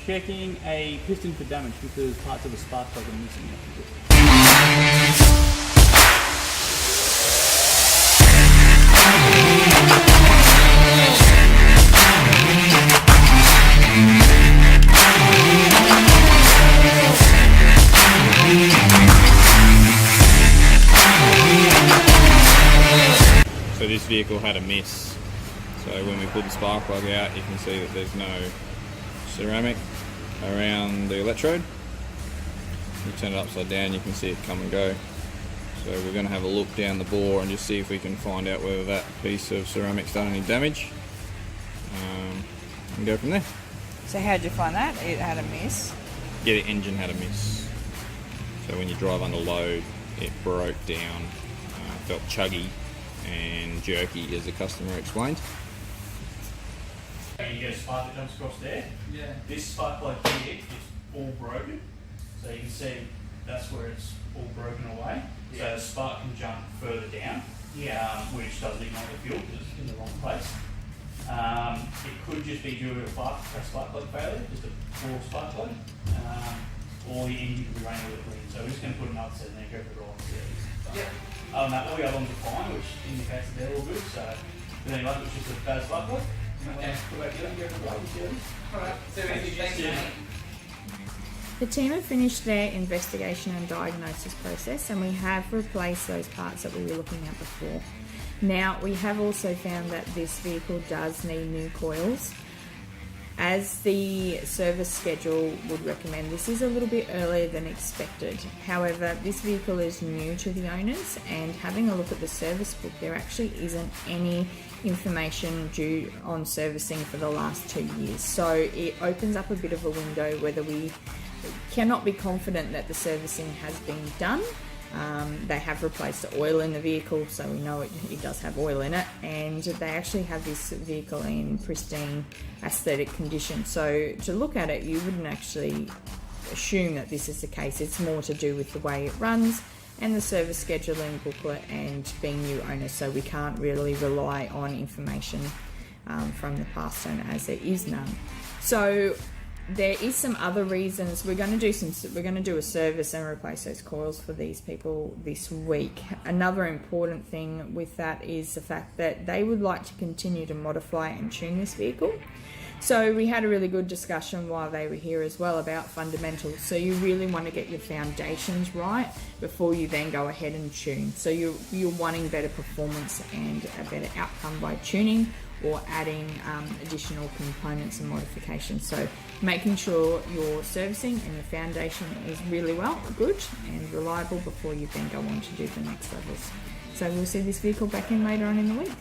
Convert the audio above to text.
checking a piston for damage because parts of the spark plug are missing. So this vehicle had a miss. So when we pulled the spark plug out, you can see that there's no ceramic around the electrode. You turn it upside down, you can see it come and go. So we're going to have a look down the bore and just see if we can find out whether that piece of ceramic's done any damage. And go from there. So how did you find that? It had a miss? Yeah, the engine had a miss. So when you drive under load, it broke down, felt chuggy and jerky, as the customer explained. You get a spark that jumps across there. Yeah. This spark plug here is all broken. So you can see that's where it's all broken away. So the spark can jump further down, which doesn't ignite the fuel because it's in the wrong place. It could just be due to a spark plug failure, just a poor spark plug, or the engine could be running a little clean. So we're just going to put another set in there and go for the roll. Other than that, all the other ones are fine, which indicates that they're all good. So, but anyway, it was just a bad spark plug. Okay. Go back there and go for the roll. Alright, so anything, thanks, mate. The team have finished their investigation and diagnosis process, and we have replaced those parts that we were looking at before. Now, we have also found that this vehicle does need new coils. As the service schedule would recommend, this is a little bit earlier than expected. However, this vehicle is new to the owners, and having a look at the service book, there actually isn't any information due on servicing for the last 2 years. So it opens up a bit of a window whether we cannot be confident that the servicing has been done. They have replaced the oil in the vehicle, so we know it does have oil in it, and they actually have this vehicle in pristine aesthetic condition. So to look at it, you wouldn't actually assume that this is the case. It's more to do with the way it runs and the service scheduling booklet and being new owners, so we can't really rely on information from the past owner, as there is none. So there is some other reasons. We're going to do a service and replace those coils for these people this week. Another important thing with that is the fact that they would like to continue to modify and tune this vehicle. So we had a really good discussion while they were here as well about fundamentals. So you really want to get your foundations right before you then go ahead and tune. So you're wanting better performance and a better outcome by tuning or adding additional components and modifications. So making sure your servicing and your foundation is really good and reliable before you then go on to do the next levels. So we'll see this vehicle back in later on in the week.